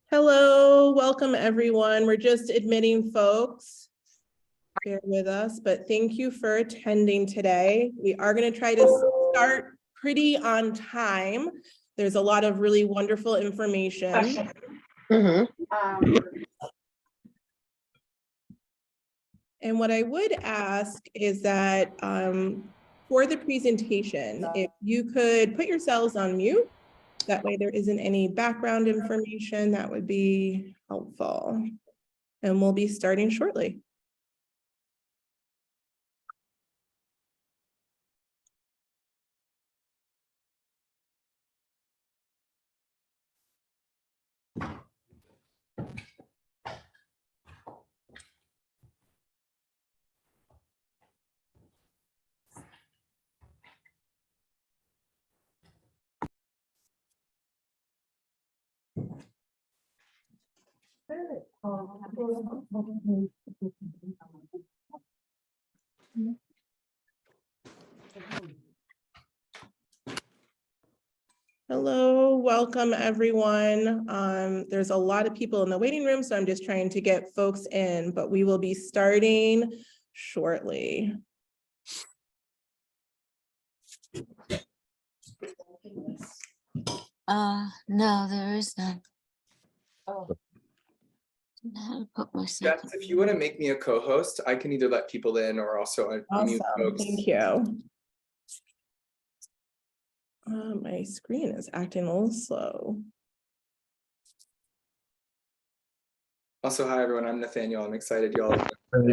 Hello, welcome everyone. We're just admitting folks. Bear with us, but thank you for attending today. We are going to try to start pretty on time. There's a lot of really wonderful information. And what I would ask is that for the presentation, if you could put yourselves on mute, that way there isn't any background information, that would be helpful. And we'll be starting shortly. Hello, welcome everyone. There's a lot of people in the waiting room, so I'm just trying to get folks in, but we will be starting shortly. No, there is none. Oh. Jeff, if you want to make me a co-host, I can either let people in or also unmute folks. Thank you. My screen is acting a little slow. Also, hi everyone, I'm Nathaniel. I'm excited y'all.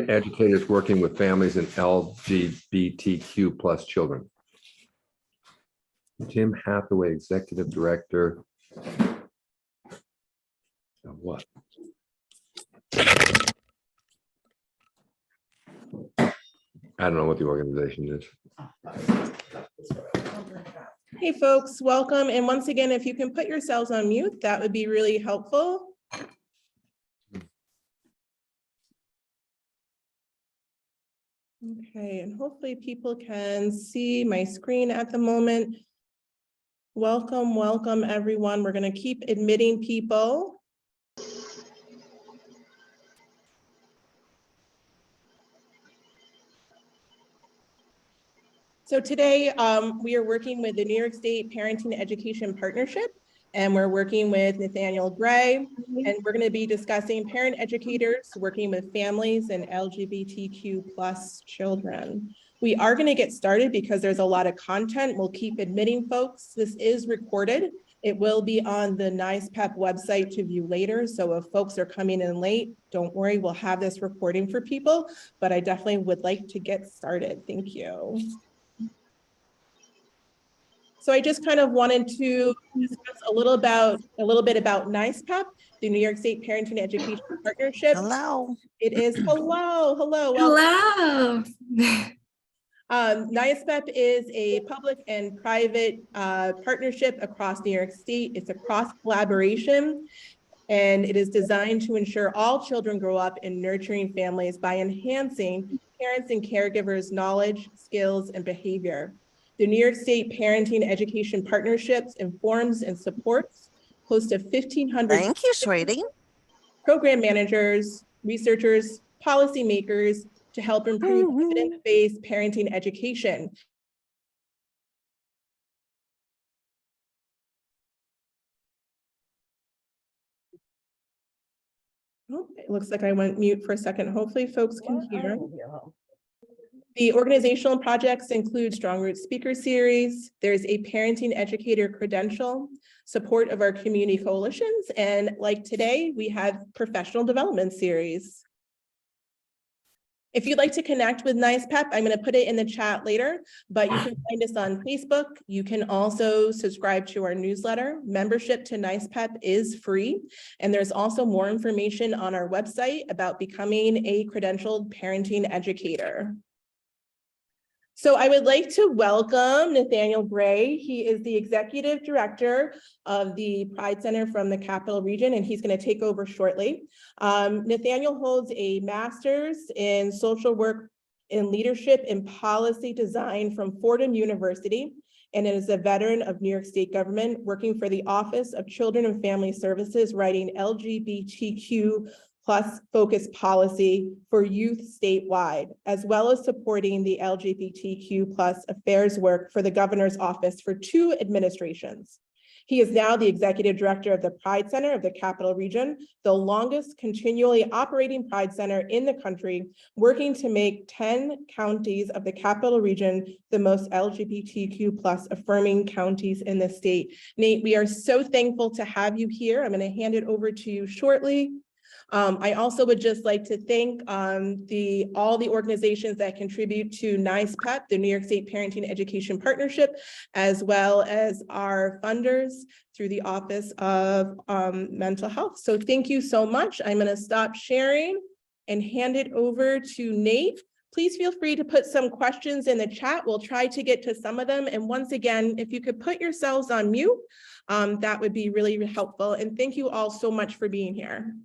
Educators working with families and LGBTQ plus children. Jim Hathaway, Executive Director of what? I don't know what the organization is. Hey folks, welcome. And once again, if you can put yourselves on mute, that would be really helpful. Okay, and hopefully people can see my screen at the moment. Welcome, welcome everyone. We're going to keep admitting people. So today we are working with the New York State Parenting Education Partnership, and we're working with Nathaniel Gray, and we're going to be discussing parent educators working with families and LGBTQ plus children. We are going to get started because there's a lot of content. We'll keep admitting folks. This is recorded. It will be on the NYSPEP website to view later. So if folks are coming in late, don't worry, we'll have this recording for people, but I definitely would like to get started. Thank you. So I just kind of wanted to discuss a little bit about NYSPEP, the New York State Parenting Education Partnership. Hello. It is hello. Hello. NYSPEP is a public and private partnership across New York State. It's a cross collaboration, and it is designed to ensure all children grow up in nurturing families by enhancing parents and caregivers' knowledge, skills, and behavior. The New York State Parenting Education Partnerships informs and supports close to 1,500 Thank you, sweetie. program managers, researchers, policymakers to help improve evidence-based parenting education. Oh, it looks like I went mute for a second. Hopefully folks can hear. The organizational projects include Strong Roots Speaker Series. There's a parenting educator credential, support of our community coalitions, and like today, we have professional development series. If you'd like to connect with NYSPEP, I'm going to put it in the chat later, but you can find us on Facebook. You can also subscribe to our newsletter. Membership to NYSPEP is free, and there's also more information on our website about becoming a credentialed parenting educator. So I would like to welcome Nathaniel Gray. He is the Executive Director of the Pride Center from the Capital Region, and he's going to take over shortly. Nathaniel holds a master's in social work and leadership and policy design from Fordham University, and is a veteran of New York State government, working for the Office of Children and Family Services, writing LGBTQ plus focus policy for youth statewide, as well as supporting the LGBTQ plus affairs work for the governor's office for 2 administrations. He is now the executive director of the Pride Center of the Capital Region, the longest continually operating Pride Center in the country, working to make 10 counties of the Capital Region the most LGBTQ plus affirming counties in the state. Nate, we are so thankful to have you here. I'm going to hand it over to you shortly. I also would just like to thank all the organizations that contribute to NYSPEP, the New York State Parenting Education Partnership, as well as our funders through the Office of Mental Health. So thank you so much. I'm going to stop sharing and hand it over to Nate. Please feel free to put some questions in the chat. We'll try to get to some of them. And once again, if you could put yourselves on mute, that would be really helpful. And thank you all so much for being here.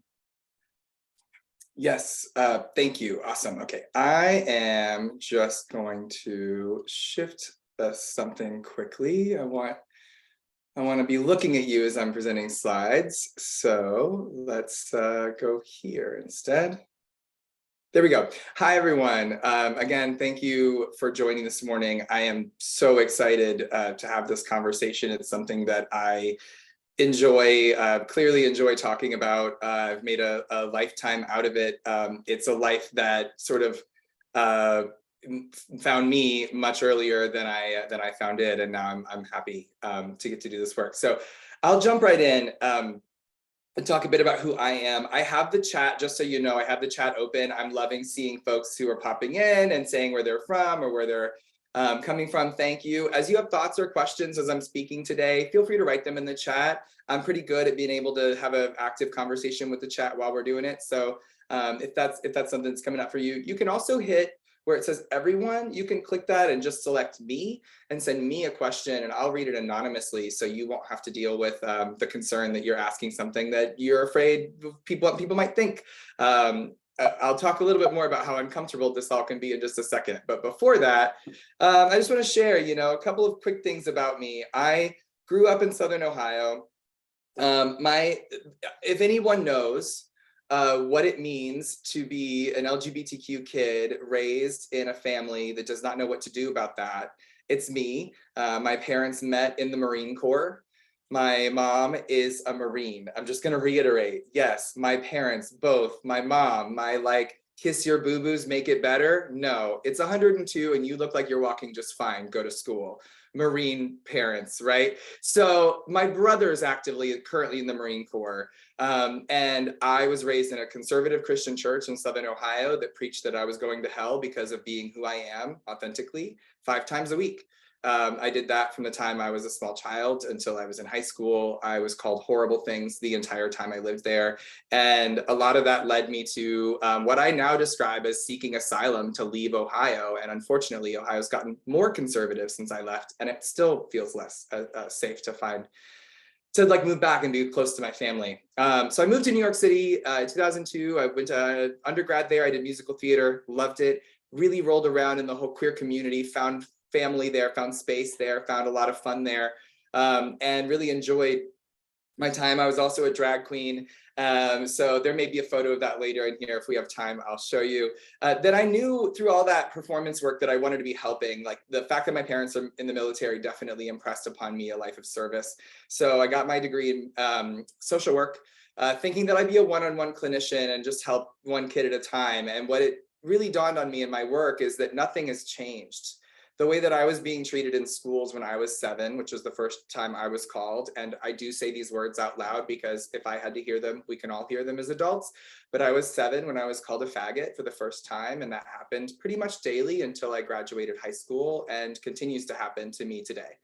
Yes, thank you. Awesome. Okay, I am just going to shift something quickly. I want to be looking at you as I'm presenting slides. So let's go here instead. There we go. Hi, everyone. Again, thank you for joining this morning. I am so excited to have this conversation. It's something that I clearly enjoy talking about. I've made a lifetime out of it. It's a life that sort of found me much earlier than I found it, and now I'm happy to get to do this work. So I'll jump right in and talk a bit about who I am. I have the chat, just so you know, I have the chat open. I'm loving seeing folks who are popping in and saying where they're from or where they're coming from. Thank you. As you have thoughts or questions as I'm speaking today, feel free to write them in the chat. I'm pretty good at being able to have an active conversation with the chat while we're doing it. So if that's something that's coming up for you, you can also hit where it says everyone. You can click that and just select me and send me a question, and I'll read it anonymously, so you won't have to deal with the concern that you're asking something that you're afraid people might think. I'll talk a little bit more about how uncomfortable this all can be in just a second. But before that, I just want to share, a couple of quick things about me. I grew up in Southern Ohio. If anyone knows what it means to be an LGBTQ kid raised in a family that does not know what to do about that, it's me. My parents met in the Marine Corps. My mom is a Marine. I'm just going to reiterate. Yes, my parents, both, my mom, my kiss your boo-boos, make it better. No, it's 102 and you look like you're walking just fine. Go to school. Marine parents, right? So my brother's currently in the Marine Corps. And I was raised in a conservative Christian church in Southern Ohio that preached that I was going to hell because of being who I am authentically 5 times a week. I did that from the time I was a small child until I was in high school. I was called horrible things the entire time I lived there. And a lot of that led me to what I now describe as seeking asylum to leave Ohio. And unfortunately, Ohio's gotten more conservative since I left, and it still feels less safe to move back and be close to my family. So I moved to New York City in 2002. I went to undergrad there. I did musical theater, loved it, really rolled around in the whole queer community, found family there, found space there, found a lot of fun there, and really enjoyed my time. I was also a drag queen. So there may be a photo of that later in here. If we have time, I'll show you. That I knew through all that performance work that I wanted to be helping. Like the fact that my parents are in the military definitely impressed upon me a life of service. So I got my degree in social work, thinking that I'd be a one-on-one clinician and just help one kid at a time. And what it really dawned on me in my work is that nothing has changed. The way that I was being treated in schools when I was 7, which was the first time I was called, and I do say these words out loud because if I had to hear them, we can all hear them as adults, but I was 7 when I was called a faggot for the first time, and that happened pretty much daily until I graduated high school and continues to happen to me today.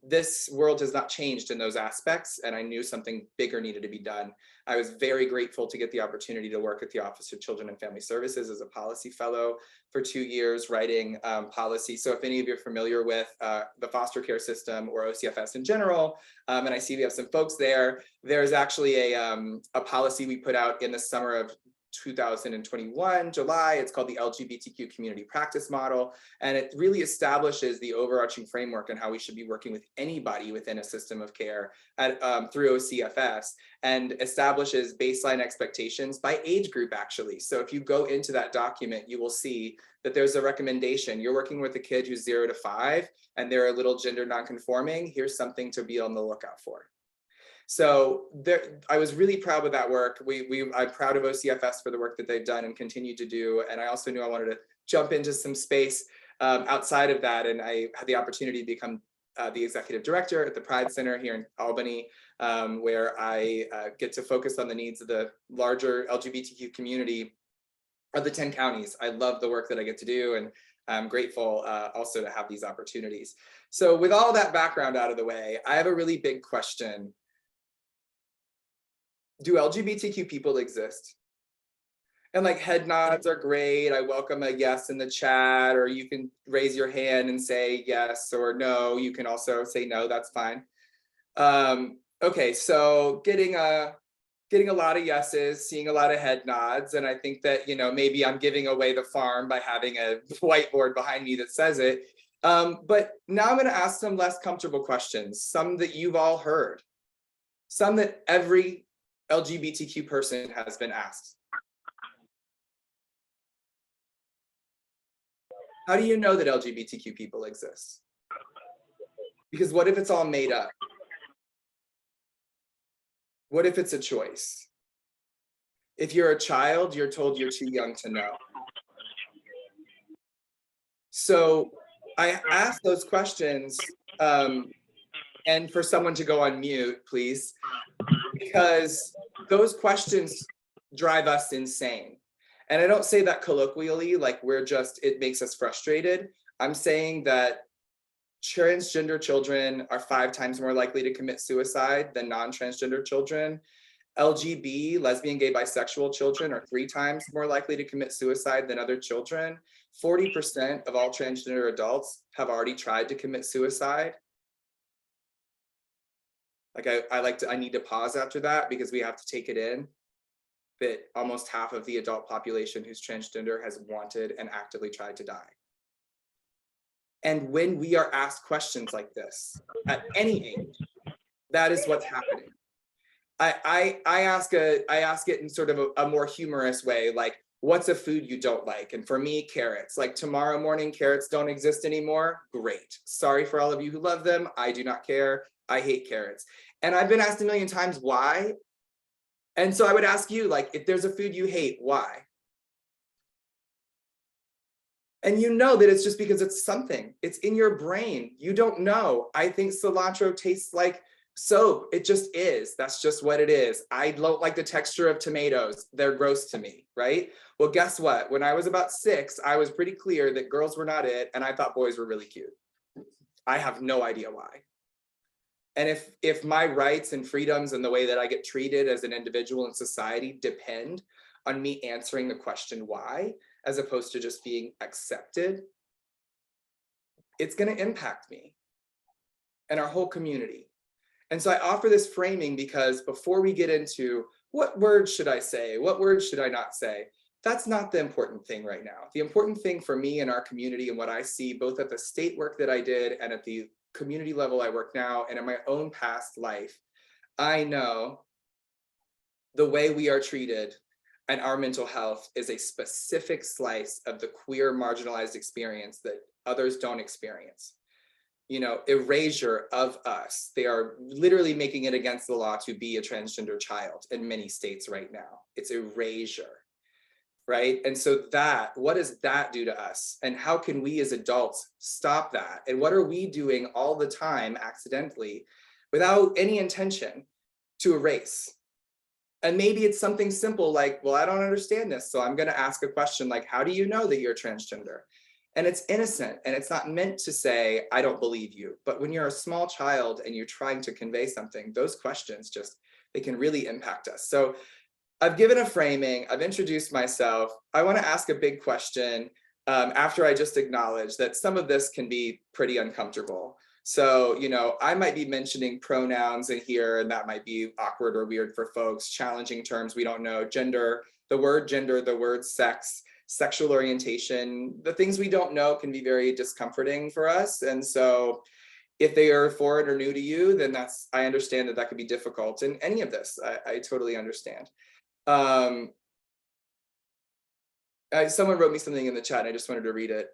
This world has not changed in those aspects, and I knew something bigger needed to be done. I was very grateful to get the opportunity to work at the Office of Children and Family Services as a policy fellow for 2 years, writing policy. So if any of you are familiar with the foster care system or OCFS in general, and I see we have some folks there, there's actually a policy we put out in the summer of 2021, July. It's called the LGBTQ community practice model. And it really establishes the overarching framework and how we should be working with anybody within a system of care through OCFS, and establishes baseline expectations by age group, actually. So if you go into that document, you will see that there's a recommendation. You're working with a kid who's 0 to 5, and they're a little gender nonconforming. Here's something to be on the lookout for. So I was really proud of that work. I'm proud of OCFS for the work that they've done and continue to do. And I also knew I wanted to jump into some space outside of that. And I had the opportunity to become the executive director at the Pride Center here in Albany, where I get to focus on the needs of the larger LGBTQ community of the 10 counties. I love the work that I get to do, and I'm grateful also to have these opportunities. So with all that background out of the way, I have a really big question. Do LGBTQ people exist? And like head nods are great. I welcome a yes in the chat, or you can raise your hand and say yes or no. You can also say no, that's fine. Okay, so getting a lot of yeses, seeing a lot of head nods. And I think that, you know, maybe I'm giving away the farm by having a whiteboard behind me that says it. But now I'm going to ask some less comfortable questions, some that you've all heard, some that every LGBTQ person has been asked. How do you know that LGBTQ people exist? Because what if it's all made up? What if it's a choice? If you're a child, you're told you're too young to know. So I ask those questions, and for someone to go on mute, please, because those questions drive us insane. And I don't say that colloquially, like it makes us frustrated. I'm saying that transgender children are 5 times more likely to commit suicide than non-transgender children. LGB, lesbian, gay, bisexual children are 3 times more likely to commit suicide than other children. 40% of all transgender adults have already tried to commit suicide. Like I need to pause after that, because we have to take it in that almost half of the adult population who's transgender has wanted and actively tried to die. And when we are asked questions like this at any age, that is what's happening. I ask it in sort of a more humorous way, like, what's a food you don't like? And for me, carrots. Like, tomorrow morning, carrots don't exist anymore. Great. Sorry for all of you who love them. I do not care. I hate carrots. And I've been asked a million times why. And so I would ask you, like, if there's a food you hate, why? And you know that it's just because it's something. It's in your brain. You don't know. I think cilantro tastes like soap. It just is. That's just what it is. I don't like the texture of tomatoes. They're gross to me, right? Well, guess what? When I was about 6, I was pretty clear that girls were not it, and I thought boys were really cute. I have no idea why. And if my rights and freedoms and the way that I get treated as an individual in society depend on me answering the question why, as opposed to just being accepted, it's going to impact me and our whole community. And so I offer this framing because before we get into what words should I say, what words should I not say, that's not the important thing right now. The important thing for me and our community, and what I see both at the state work that I did and at the community level I work now, and in my own past life, I know the way we are treated and our mental health is a specific slice of the queer marginalized experience that others don't experience. You know, erasure of us. They are literally making it against the law to be a transgender child in many states right now. It's erasure, right? And so what does that do to us? And how can we as adults stop that? And what are we doing all the time accidentally without any intention to erase? And maybe it's something simple like, well, I don't understand this, so I'm going to ask a question like, how do you know that you're transgender? And it's innocent, and it's not meant to say, I don't believe you. But when you're a small child and you're trying to convey something, those questions they can really impact us. So I've given a framing, I've introduced myself. I want to ask a big question after I just acknowledge that some of this can be pretty uncomfortable. So, I might be mentioning pronouns in here, and that might be awkward or weird for folks, challenging terms we don't know, gender, the word sex, sexual orientation, the things we don't know can be very discomforting for us. And so if they are foreign or new to you, then I understand that could be difficult in any of this. I totally understand. Someone wrote me something in the chat and I just wanted to read it.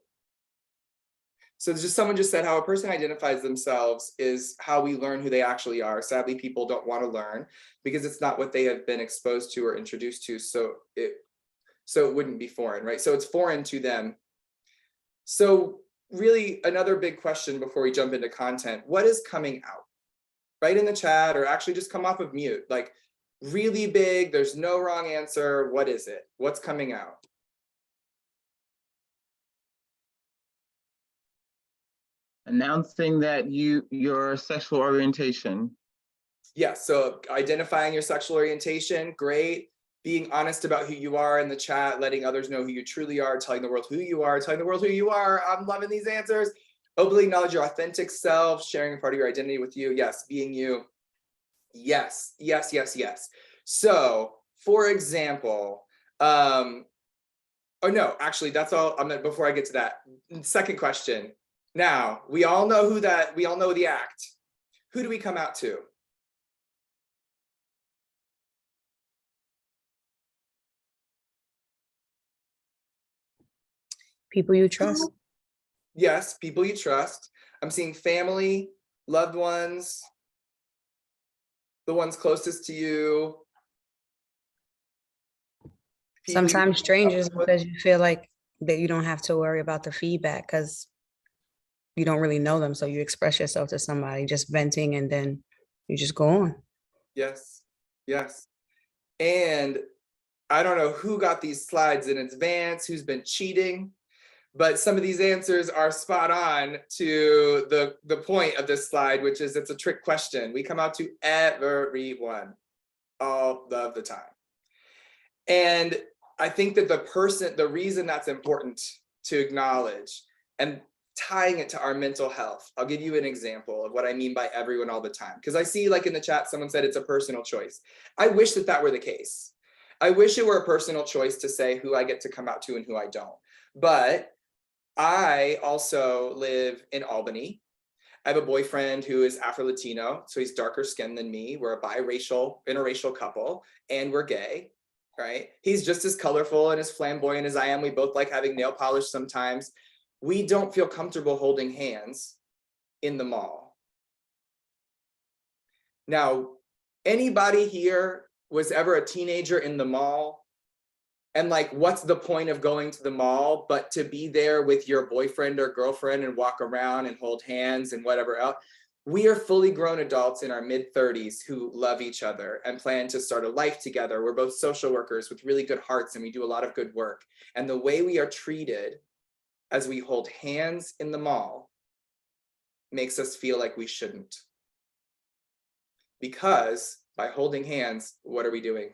So someone just said how a person identifies themselves is how we learn who they actually are. Sadly, people don't want to learn because it's not what they have been exposed to or introduced to. So it wouldn't be foreign, right? So it's foreign to them. So really another big question before we jump into content, what is coming out? Write in the chat or actually just come off of mute. Like really big, there's no wrong answer. What is it? What's coming out? Announcing that your sexual orientation. Yes, so identifying your sexual orientation, great. Being honest about who you are in the chat, letting others know who you truly are, telling the world who you are, I'm loving these answers. Openly acknowledge your authentic self, sharing a part of your identity with you. Yes, being you. Yes, yes, yes, yes. So, for example, oh no, actually, that's all. Before I get to that, second question. Now, we all know the act. Who do we come out to? People you trust. Yes, people you trust. I'm seeing family, loved ones, the ones closest to you. Sometimes strangers, because you feel like that you don't have to worry about the feedback because you don't really know them. So you express yourself to somebody, just venting, and then you just go on. Yes, yes. And I don't know who got these slides in advance, who's been cheating, but some of these answers are spot on to the point of this slide, which is it's a trick question. We come out to everyone all of the time. And I think that the reason that's important to acknowledge and tying it to our mental health. I'll give you an example of what I mean by everyone all the time. Because I see like in the chat, someone said it's a personal choice. I wish that were the case. I wish it were a personal choice to say who I get to come out to and who I don't. But I also live in Albany. I have a boyfriend who is Afro-Latino, so he's darker skinned than me. We're a biracial, interracial couple, and we're gay, right? He's just as colorful and as flamboyant as I am. We both like having nail polish sometimes. We don't feel comfortable holding hands in the mall. Now, anybody here was ever a teenager in the mall? And like, what's the point of going to the mall but to be there with your boyfriend or girlfriend and walk around and hold hands and whatever else? We are fully grown adults in our mid-30s who love each other and plan to start a life together. We're both social workers with really good hearts and we do a lot of good work. And the way we are treated as we hold hands in the mall makes us feel like we shouldn't. Because by holding hands, what are we doing?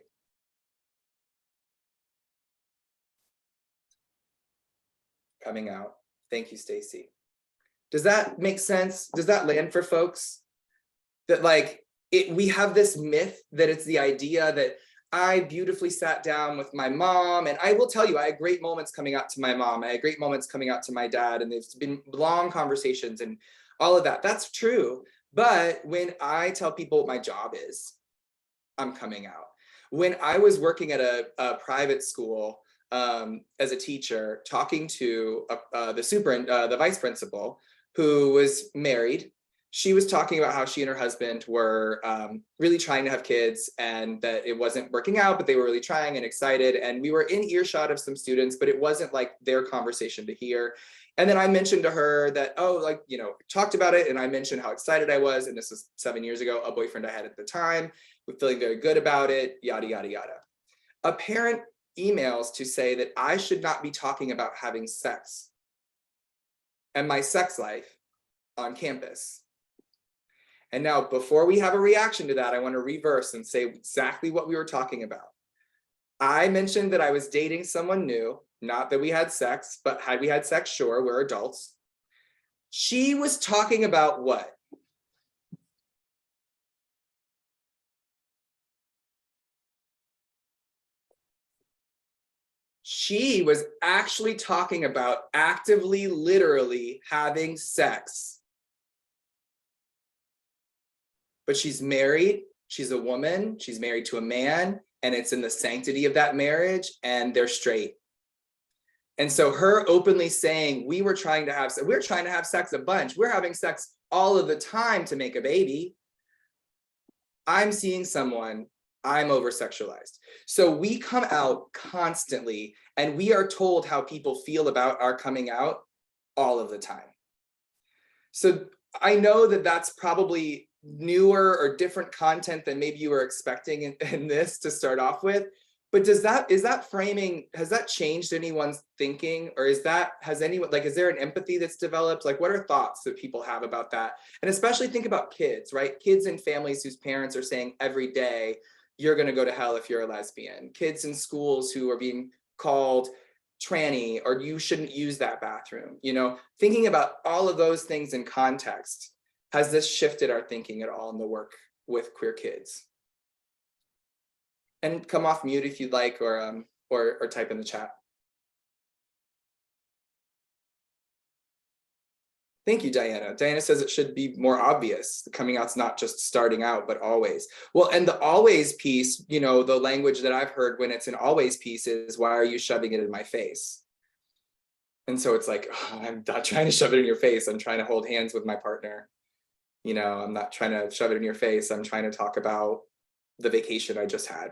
Coming out. Thank you, Stacy. Does that make sense? Does that land for folks? That like we have this myth that it's the idea that I beautifully sat down with my mom, and I will tell you, I had great moments coming out to my mom. I had great moments coming out to my dad, and there's been long conversations and all of that. That's true. But when I tell people what my job is, I'm coming out. When I was working at a private school as a teacher, talking to the vice principal who was married, she was talking about how she and her husband were really trying to have kids and that it wasn't working out, but they were really trying and excited. And we were in earshot of some students, but it wasn't like their conversation to hear. And then I mentioned to her that, talked about it. And I mentioned how excited I was. And this was 7 years ago, a boyfriend I had at the time, with feeling very good about it, yada, yada, yada. A parent emails to say that I should not be talking about having sex and my sex life on campus. And now, before we have a reaction to that, I want to reverse and say exactly what we were talking about. I mentioned that I was dating someone new, not that we had sex, but had we had sex, sure, we're adults. She was talking about what? She was actually talking about actively, literally having sex. But she's married, she's a woman, she's married to a man, and it's in the sanctity of that marriage, and they're straight. And so her openly saying, we're trying to have sex a bunch, we're having sex all of the time to make a baby. I'm seeing someone, I'm over-sexualized. So we come out constantly, and we are told how people feel about our coming out all of the time. So I know that that's probably newer or different content than maybe you were expecting in this to start off with, but is that framing, has that changed anyone's thinking, or is there an empathy that's developed? Like, what are thoughts that people have about that? And especially think about kids, right? Kids in families whose parents are saying every day, you're gonna go to hell if you're a lesbian. Kids in schools who are being called tranny, or you shouldn't use that bathroom. Thinking about all of those things in context, has this shifted our thinking at all in the work with queer kids? And come off mute if you'd like, or type in the chat. Thank you, Diana. Diana says it should be more obvious. The coming out's not just starting out, but always. Well, and the always piece, the language that I've heard when it's an always piece is, why are you shoving it in my face? And so it's like, oh, I'm not trying to shove it in your face. I'm trying to hold hands with my partner. I'm not trying to shove it in your face. I'm trying to talk about the vacation I just had.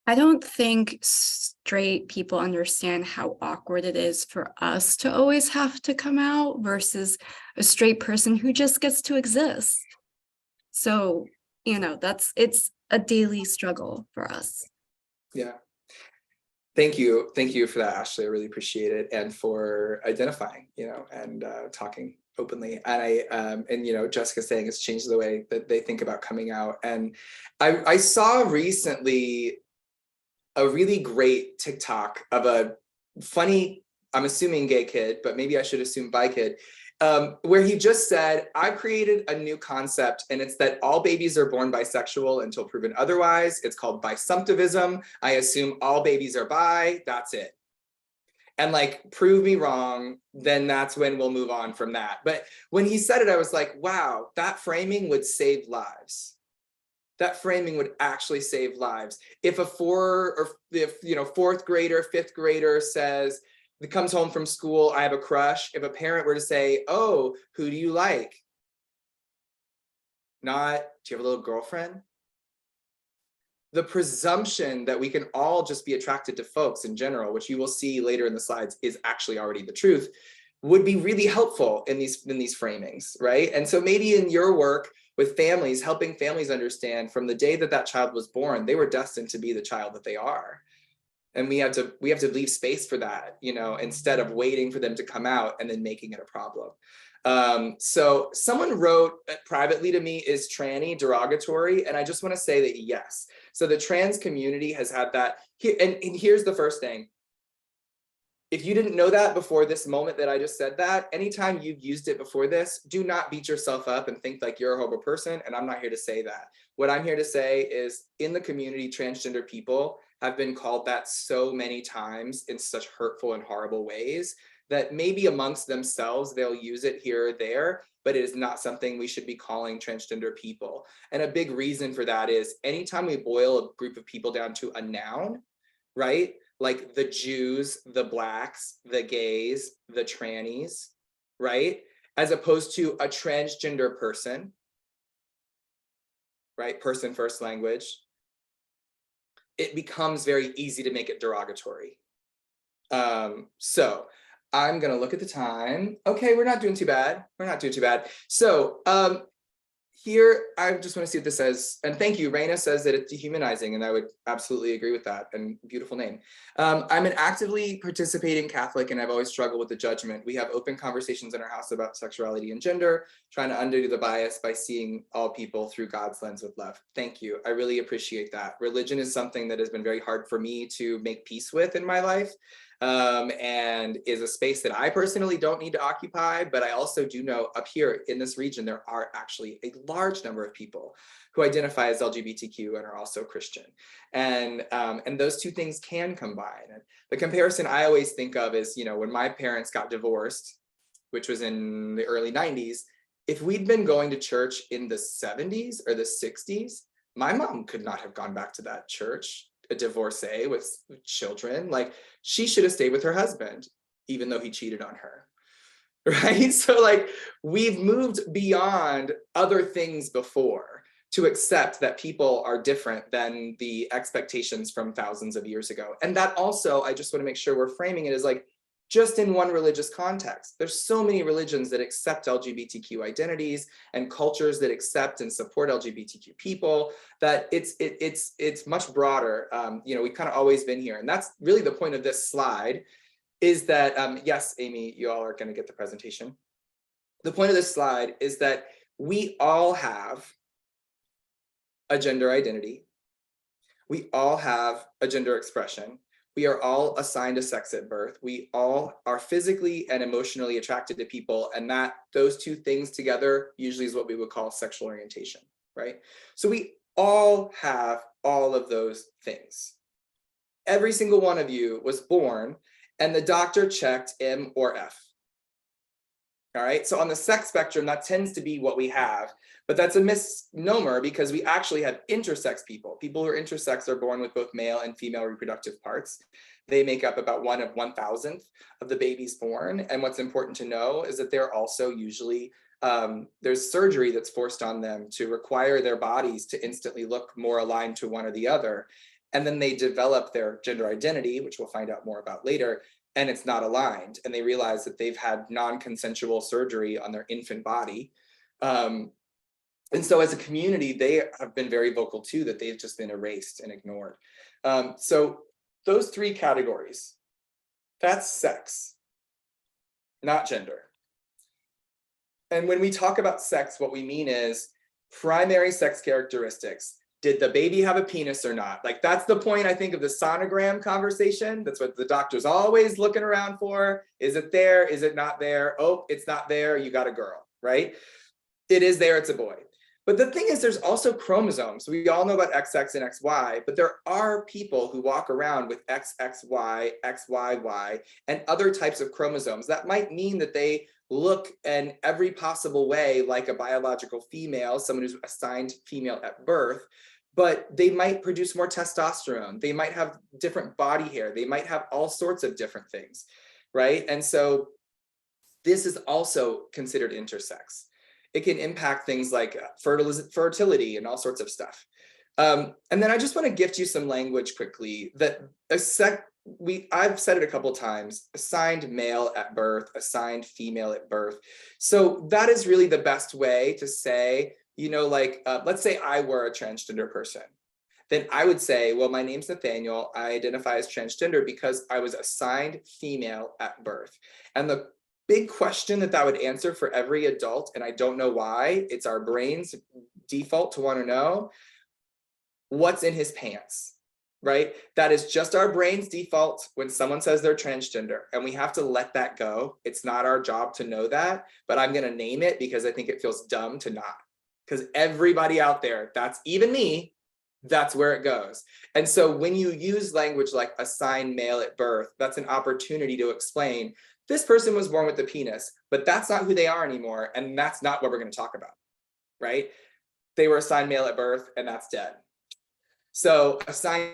I don't think straight people understand how awkward it is for us to always have to come out versus a straight person who just gets to exist. So, it's a daily struggle for us. Yeah. Thank you for that, Ashley. I really appreciate it, and for identifying, and talking openly. And Jessica saying it's changed the way that they think about coming out. And I saw recently a really great TikTok of a funny, I'm assuming gay kid, but maybe I should assume bi kid, where he just said, I created a new concept, and it's that all babies are born bisexual until proven otherwise. It's called bisumptivism. I assume all babies are bi, that's it. And prove me wrong, then that's when we'll move on from that. But when he said it, I was like, wow, that framing would save lives. That framing would actually save lives. If fourth grader, fifth grader says, comes home from school, I have a crush. If a parent were to say, oh, who do you like? Not, do you have a little girlfriend? The presumption that we can all just be attracted to folks in general, which you will see later in the slides is actually already the truth, would be really helpful in these framings, right? And so maybe in your work with families, helping families understand from the day that child was born, they were destined to be the child that they are. And we have to leave space for that, instead of waiting for them to come out and then making it a problem. So someone wrote privately to me, is tranny derogatory? And I just want to say that yes. So the trans community has had that. And here's the first thing. If you didn't know that before this moment that I just said that, anytime you've used it before this, do not beat yourself up and think like you're a horrible person. And I'm not here to say that. What I'm here to say is, in the community, transgender people have been called that so many times in such hurtful and horrible ways that maybe amongst themselves, they'll use it here or there, but it is not something we should be calling transgender people. And a big reason for that is, anytime we boil a group of people down to a noun, right? Like the Jews, the Blacks, the gays, the trannies, right? As opposed to a transgender person, right? Person first language. It becomes very easy to make it derogatory. So I'm gonna look at the time. Okay, we're not doing too bad. So here, I just want to see what this says. And thank you. Raina says that it's dehumanizing, and I would absolutely agree with that. And beautiful name. I'm an actively participating Catholic, and I've always struggled with the judgment. We have open conversations in our house about sexuality and gender, trying to undo the bias by seeing all people through God's lens with love. Thank you. I really appreciate that. Religion is something that has been very hard for me to make peace with in my life. And is a space that I personally don't need to occupy, but I also do know up here in this region, there are actually a large number of people who identify as LGBTQ and are also Christian. And those two things can combine. And the comparison I always think of is, you know, when my parents got divorced, which was in the early 90s, if we'd been going to church in the 70s or the 60s, my mom could not have gone back to that church, a divorcee with children. Like, she should have stayed with her husband, even though he cheated on her, right? So like, we've moved beyond other things before to accept that people are different than the expectations from thousands of years ago. And that also, I just want to make sure we're framing it as like, just in one religious context. There's so many religions that accept LGBTQ identities and cultures that accept and support LGBTQ people, that it's much broader. You know, we've kind of always been here. And that's really the point of this slide, is that, yes, Amy, you all are going to get the presentation. The point of this slide is that we all have a gender identity. We all have a gender expression. We are all assigned a sex at birth. We all are physically and emotionally attracted to people, and that those two things together usually is what we would call sexual orientation, right? So we all have all of those things. Every single one of you was born and the doctor checked M or F. All right, so on the sex spectrum, that tends to be what we have, but that's a misnomer because we actually have intersex people. People who are intersex are born with both male and female reproductive parts. They make up about 1/1000th of the babies born. And what's important to know is that they're also usually, there's surgery that's forced on them to require their bodies to instantly look more aligned to one or the other. And then they develop their gender identity, which we'll find out more about later, and it's not aligned. And they realize that they've had non-consensual surgery on their infant body. And so as a community, they have been very vocal too, that they've just been erased and ignored. So those three categories, that's sex, not gender. And when we talk about sex, what we mean is primary sex characteristics. Did the baby have a penis or not? Like, that's the point, I think, of the sonogram conversation. That's what the doctor's always looking around for. Is it there? Is it not there? Oh, it's not there. You got a girl, right? It is there. It's a boy. But the thing is, there's also chromosomes. We all know about XX and XY, but there are people who walk around with XXY, XYY, and other types of chromosomes. That might mean that they look in every possible way like a biological female, someone who's assigned female at birth, but they might produce more testosterone. They might have different body hair. They might have all sorts of different things, right? And so this is also considered intersex. It can impact things like fertility and all sorts of stuff. And then I just want to gift you some language quickly that I've said it a couple of times: assigned male at birth, assigned female at birth. So that is really the best way to say, you know, like, let's say I were a transgender person. Then I would say, well, my name's Nathaniel. I identify as transgender because I was assigned female at birth. And the big question that would answer for every adult, and I don't know why, it's our brain's default to want to know, what's in his pants, right? That is just our brain's default when someone says they're transgender, and we have to let that go. It's not our job to know that, but I'm going to name it because I think it feels dumb to not. Because everybody out there, that's even me, that's where it goes. And so when you use language like assigned male at birth, that's an opportunity to explain, this person was born with a penis, but that's not who they are anymore. And that's not what we're going to talk about, right? They were assigned male at birth and that's dead. So assigned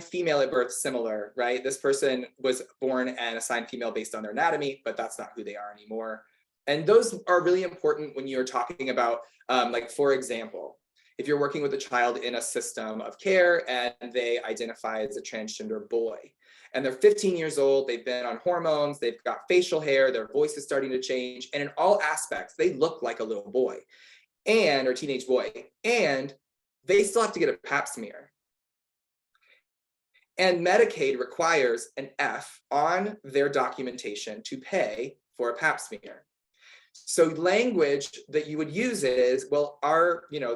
female at birth, similar, right? This person was born and assigned female based on their anatomy, but that's not who they are anymore. And those are really important when you're talking about, like, for example, if you're working with a child in a system of care and they identify as a transgender boy, and they're 15 years old, they've been on hormones, they've got facial hair, their voice is starting to change, and in all aspects, they look like a little boy. or teenage boy, and they still have to get a pap smear. And Medicaid requires an F on their documentation to pay for a pap smear. So language that you would use is, well,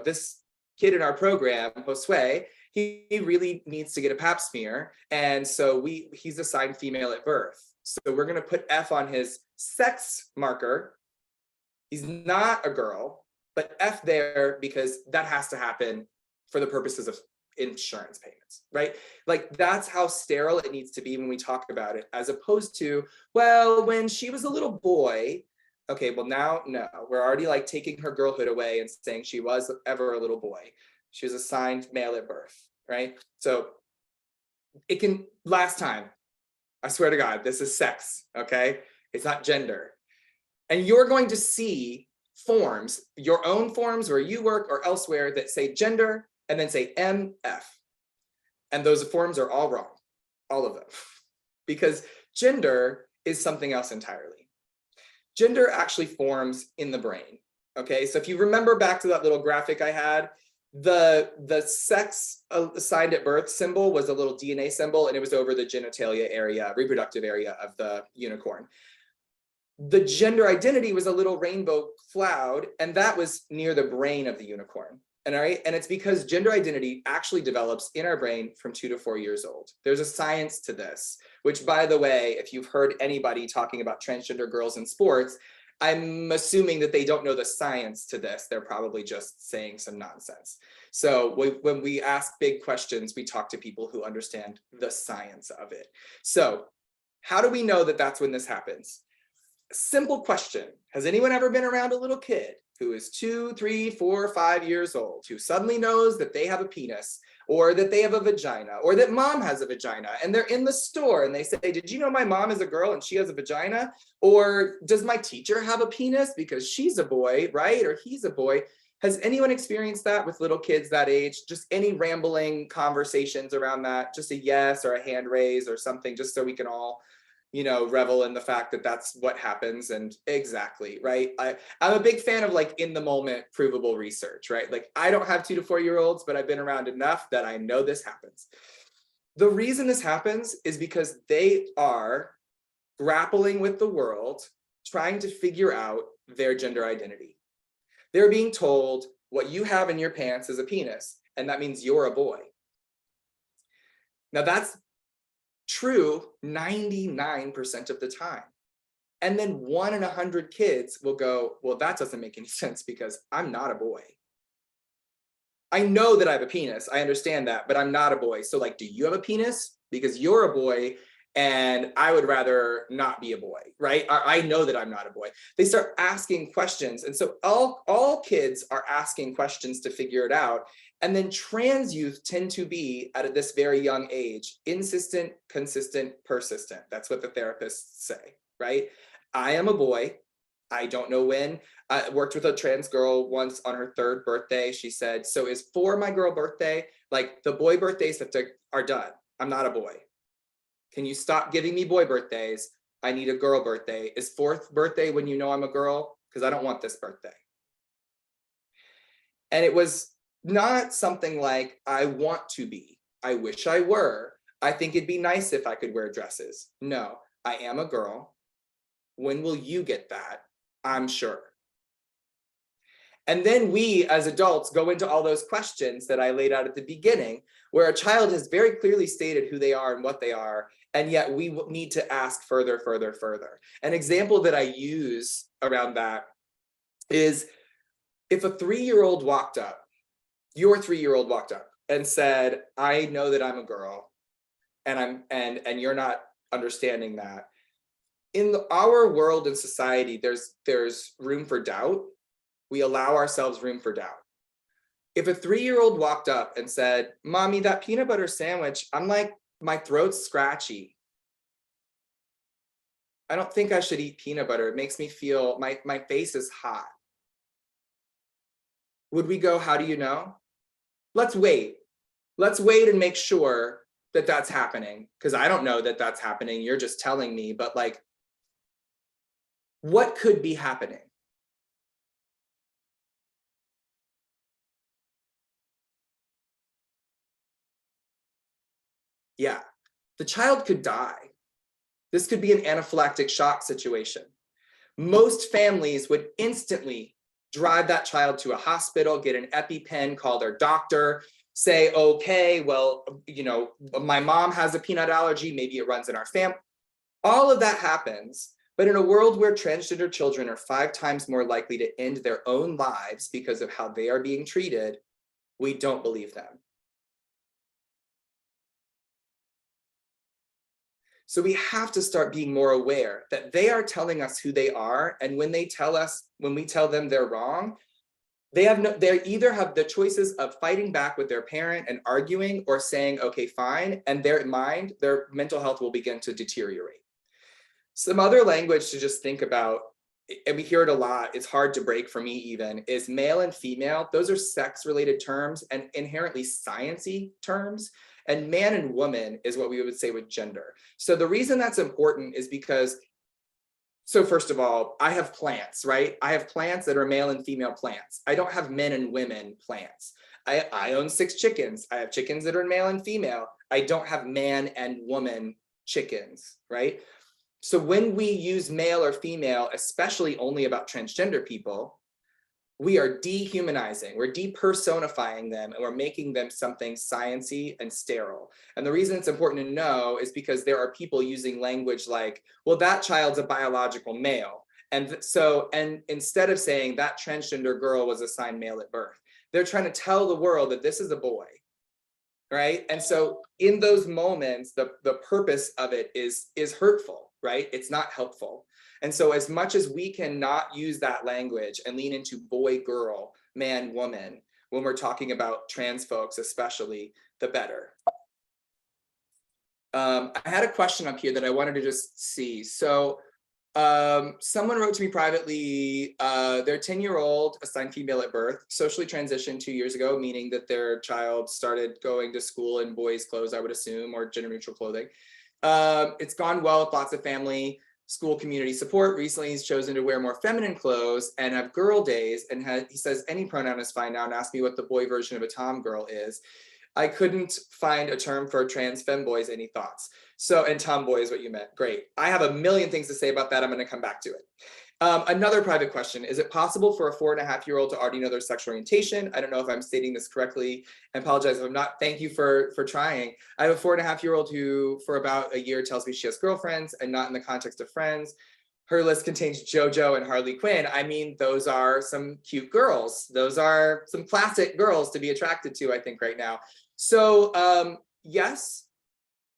this kid in our program, Josue, he really needs to get a pap smear. And so he's assigned female at birth. So we're going to put F on his sex marker. He's not a girl, but F there because that has to happen for the purposes of insurance payments, right? Like that's how sterile it needs to be when we talk about it, as opposed to, well, when she was a little boy, okay, well now, no, we're already like taking her girlhood away and saying she was ever a little boy. She was assigned male at birth, right? So it can, last time, I swear to God, this is sex, okay? It's not gender. And you're going to see forms, your own forms where you work or elsewhere that say gender and then say MF. And those forms are all wrong, all of them, because gender is something else entirely. Gender actually forms in the brain, okay? So if you remember back to that little graphic I had, the sex assigned at birth symbol was a little DNA symbol, and it was over the genitalia area, reproductive area of the unicorn. The gender identity was a little rainbow cloud, and that was near the brain of the unicorn. And it's because gender identity actually develops in our brain from 2 to 4 years old. There's a science to this, which, by the way, if you've heard anybody talking about transgender girls in sports, I'm assuming that they don't know the science to this. They're probably just saying some nonsense. So when we ask big questions, we talk to people who understand the science of it. So how do we know that that's when this happens? Simple question. Has anyone ever been around a little kid who is 2, 3, 4, 5 years old, who suddenly knows that they have a penis, or that they have a vagina, or that mom has a vagina, and they're in the store and they say, did you know my mom is a girl and she has a vagina? Or does my teacher have a penis because she's a boy, right? Or he's a boy. Has anyone experienced that with little kids that age? Just any rambling conversations around that? Just a yes or a hand raise or something, just so we can all, revel in the fact that that's what happens. And exactly, right? I'm a big fan of like in the moment provable research, right? Like I don't have 2 to 4 year olds, but I've been around enough that I know this happens. The reason this happens is because they are grappling with the world, trying to figure out their gender identity. They're being told what you have in your pants is a penis, and that means you're a boy. Now that's true 99% of the time. And then 1 in 100 kids will go, well, that doesn't make any sense because I'm not a boy. I know that I have a penis. I understand that, but I'm not a boy. So like, do you have a penis? Because you're a boy and I would rather not be a boy, right? I know that I'm not a boy. They start asking questions. And so all kids are asking questions to figure it out. And then trans youth tend to be, at this very young age, insistent, consistent, persistent. That's what the therapists say, right? I am a boy. I don't know when. I worked with a trans girl once on her 3rd birthday. She said, so is for my girl birthday, like the boy birthdays are done. I'm not a boy. Can you stop giving me boy birthdays? I need a girl birthday. Is 4th birthday when you know I'm a girl? Because I don't want this birthday. And it was not something like, I want to be. I wish I were. I think it'd be nice if I could wear dresses. No, I am a girl. When will you get that? I'm sure. And then we as adults go into all those questions that I laid out at the beginning, where a child has very clearly stated who they are and what they are, and yet we need to ask further. An example that I use around that is if a 3-year-old walked up, your 3-year-old walked up and said, I know that I'm a girl and you're not understanding that. In our world and society, there's room for doubt. We allow ourselves room for doubt. If a 3-year-old walked up and said, Mommy, that peanut butter sandwich, I'm like, my throat's scratchy. I don't think I should eat peanut butter. It makes me feel, my face is hot. Would we go, how do you know? Let's wait. Let's wait and make sure that that's happening. Because I don't know that that's happening. You're just telling me, but like, what could be happening? Yeah, the child could die. This could be an anaphylactic shock situation. Most families would instantly drive that child to a hospital, get an EpiPen, call their doctor, say, okay, well, you know, my mom has a peanut allergy, maybe it runs in our family. All of that happens, but in a world where transgender children are 5 times more likely to end their own lives because of how they are being treated, we don't believe them. So we have to start being more aware that they are telling us who they are, and when they tell us, when we tell them they're wrong, they either have the choices of fighting back with their parent and arguing, or saying, okay, fine, and their mental health will begin to deteriorate. Some other language to just think about, and we hear it a lot, it's hard to break for me even, is male and female. Those are sex-related terms and inherently science-y terms. And man and woman is what we would say with gender. So the reason that's important is because, so first of all, I have plants, right? I have plants that are male and female plants. I don't have men and women plants. I own 6 chickens. I have chickens that are male and female. I don't have man and woman chickens, right? So when we use male or female, especially only about transgender people, we are dehumanizing, we're depersonifying them, and we're making them something sciencey and sterile. And the reason it's important to know is because there are people using language like, well, that child's a biological male. And instead of saying that transgender girl was assigned male at birth, they're trying to tell the world that this is a boy, right? And so in those moments, the purpose of it is hurtful. Right? It's not helpful. And so as much as we can not use that language and lean into boy, girl, man, woman, when we're talking about trans folks, especially, the better. I had a question up here that I wanted to just see. So someone wrote to me privately, their 10-year-old assigned female at birth, socially transitioned 2 years ago, meaning that their child started going to school in boys' clothes, I would assume, or gender neutral clothing. It's gone well with lots of family, school, community support. Recently, he's chosen to wear more feminine clothes and have girl days. And he says any pronoun is fine now, and asked me what the boy version of a tom girl is. I couldn't find a term for trans femboys. Any thoughts? So, and tomboy is what you meant. Great. I have a million things to say about that. I'm going to come back to it. Another private question, is it possible for a 4.5-year-old to already know their sexual orientation? I don't know if I'm stating this correctly. I apologize if I'm not. Thank you for trying. I have a 4.5-year-old who for about a year tells me she has girlfriends and not in the context of friends. Her list contains JoJo and Harley Quinn. I mean, those are some cute girls. Those are some classic girls to be attracted to, I think, right now. So yes,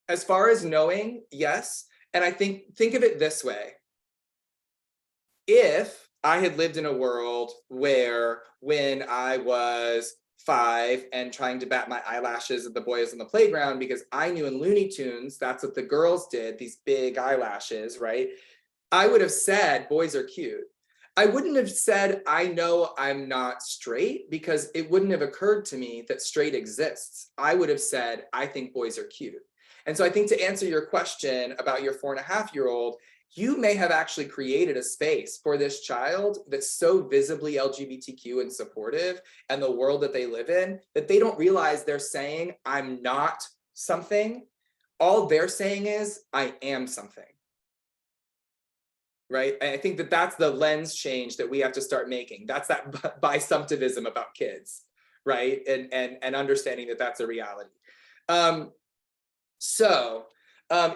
as far as knowing, yes. And I think of it this way. If I had lived in a world where when I was 5 and trying to bat my eyelashes at the boys on the playground, because I knew in Looney Tunes, that's what the girls did, these big eyelashes, right? I would have said, boys are cute. I wouldn't have said, I know I'm not straight, because it wouldn't have occurred to me that straight exists. I would have said, I think boys are cute. And so I think to answer your question about your 4.5-year-old, you may have actually created a space for this child that's so visibly LGBTQ and supportive, and the world that they live in, that they don't realize they're saying, I'm not something. All they're saying is, I am something. Right? And I think that that's the lens change that we have to start making. That's that bisumptivism about kids, right? And understanding that that's a reality.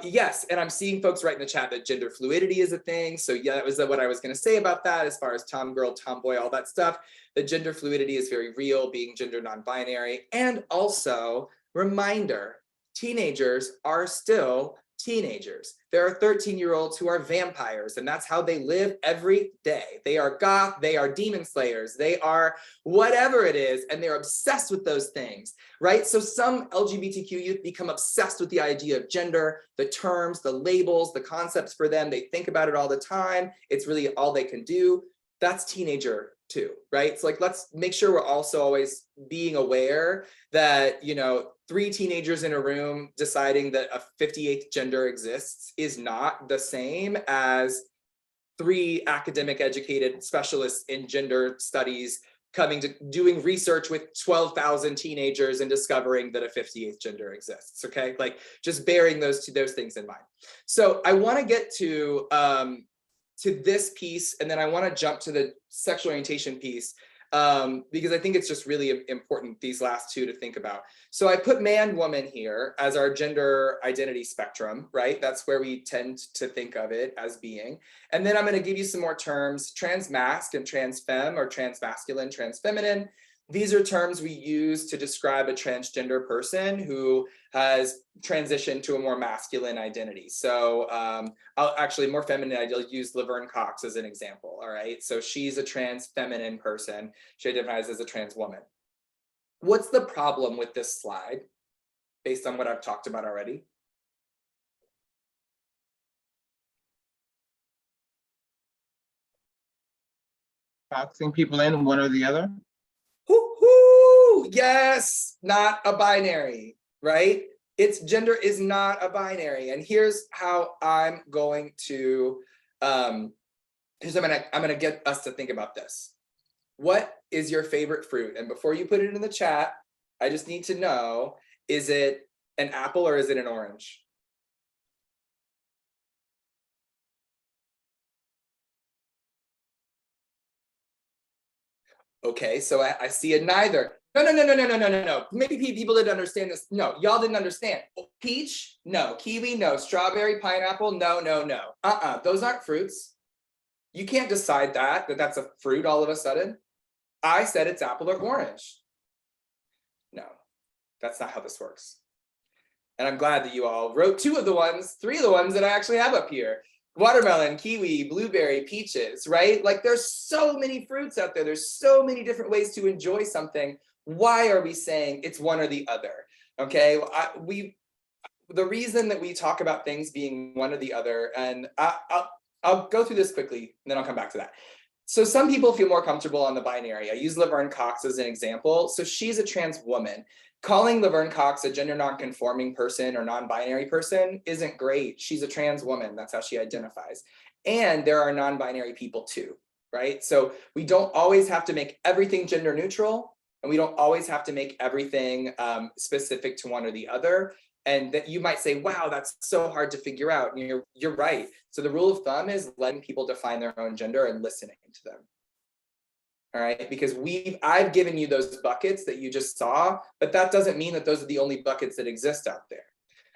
Yes, and I'm seeing folks write in the chat that gender fluidity is a thing. So yeah, that was what I was going to say about that as far as tom girl, tomboy, all that stuff. The gender fluidity is very real, being gender non-binary. And also, reminder, teenagers are still teenagers. There are 13-year-olds who are vampires, and that's how they live every day. They are goth, they are demon slayers, they are whatever it is, and they're obsessed with those things, right? So some LGBTQ youth become obsessed with the idea of gender, the terms, the labels, the concepts for them. They think about it all the time. It's really all they can do. That's teenager too, right? So like, let's make sure we're also always being aware that, 3 teenagers in a room deciding that a 58th gender exists is not the same as 3 academic educated specialists in gender studies coming to doing research with 12,000 teenagers and discovering that a 58th gender exists. Okay, like just bearing those things in mind. So I want to get to this piece, and then I want to jump to the sexual orientation piece, because I think it's just really important, these last two, to think about. So I put man, woman here as our gender identity spectrum, right? That's where we tend to think of it as being. And then I'm going to give you some more terms: transmasc and transfemme, or transmasculine, transfeminine. These are terms we use to describe a transgender person who has transitioned to a more masculine identity. So I'll actually more feminine, I'll use Laverne Cox as an example. All right, so she's a trans feminine person. She identifies as a trans woman. What's the problem with this slide based on what I've talked about already? Boxing people in one or the other? Woo-hoo! Yes, not a binary, right? Its gender is not a binary. And here's how I'm going to I'm gonna get us to think about this. What is your favorite fruit? And before you put it in the chat, I just need to know, is it an apple or is it an orange? Okay, so I see a neither. No. Maybe people didn't understand this. No, y'all didn't understand. Peach, no. Kiwi, no. Strawberry, pineapple, no. Those aren't fruits. You can't decide that that's a fruit all of a sudden. I said it's apple or orange. No, that's not how this works. And I'm glad that you all wrote three of the ones that I actually have up here. Watermelon, kiwi, blueberry, peaches, right? Like there's so many fruits out there. There's so many different ways to enjoy something. Why are we saying it's one or the other? Okay, the reason that we talk about things being one or the other, and I'll go through this quickly, and then I'll come back to that. So some people feel more comfortable on the binary. I use Laverne Cox as an example. So she's a trans woman. Calling Laverne Cox a gender non-conforming person or non-binary person isn't great. She's a trans woman. That's how she identifies. And there are non-binary people too, right? So we don't always have to make everything gender neutral, and we don't always have to make everything specific to one or the other. And that you might say, wow, that's so hard to figure out. And you're right. So the rule of thumb is letting people define their own gender and listening to them. All right, because I've given you those buckets that you just saw, but that doesn't mean that those are the only buckets that exist out there.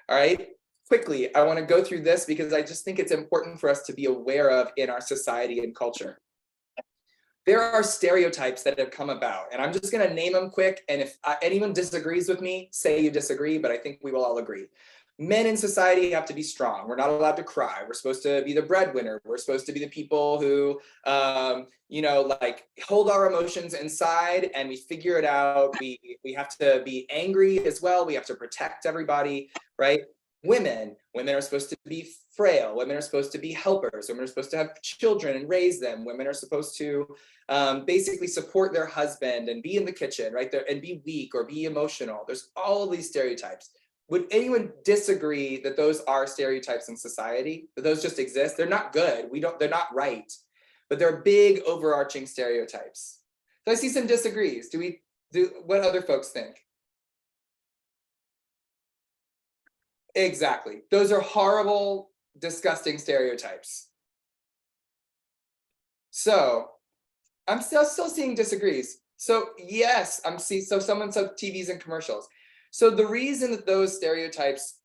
All right, quickly, I want to go through this because I just think it's important for us to be aware of in our society and culture. There are stereotypes that have come about, and I'm just going to name them quick. And if anyone disagrees with me, say you disagree, but I think we will all agree. Men in society have to be strong. We're not allowed to cry. We're supposed to be the breadwinner. We're supposed to be the people who, like hold our emotions inside and we figure it out. We have to be angry as well. We have to protect everybody, right? Women are supposed to be frail. Women are supposed to be helpers. Women are supposed to have children and raise them. Women are supposed to basically support their husband and be in the kitchen, right there, and be weak or be emotional. There's all of these stereotypes. Would anyone disagree that those are stereotypes in society? That those just exist? They're not good. They're not right, but they're big overarching stereotypes. So I see some disagrees. What other folks think? Exactly. Those are horrible, disgusting stereotypes. So I'm still seeing disagrees. So yes, so someone said TVs and commercials. So the reason that those stereotypes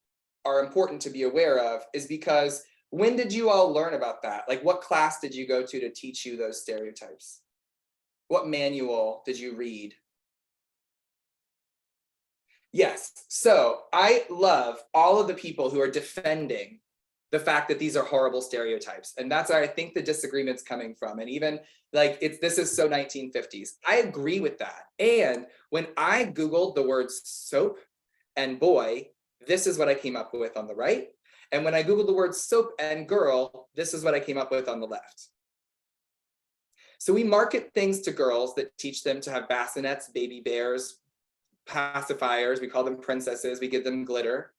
are important to be aware of is because when did you all learn about that? Like what class did you go to teach you those stereotypes? What manual did you read? Yes, so I love all of the people who are defending the fact that these are horrible stereotypes. And that's where I think the disagreement's coming from. And even like this is so 1950s. I agree with that. And when I Googled the words soap and boy, this is what I came up with on the right. And when I Googled the words soap and girl, this is what I came up with on the left. So we market things to girls that teach them to have bassinets, baby bears, pacifiers. We call them princesses. We give them glitter.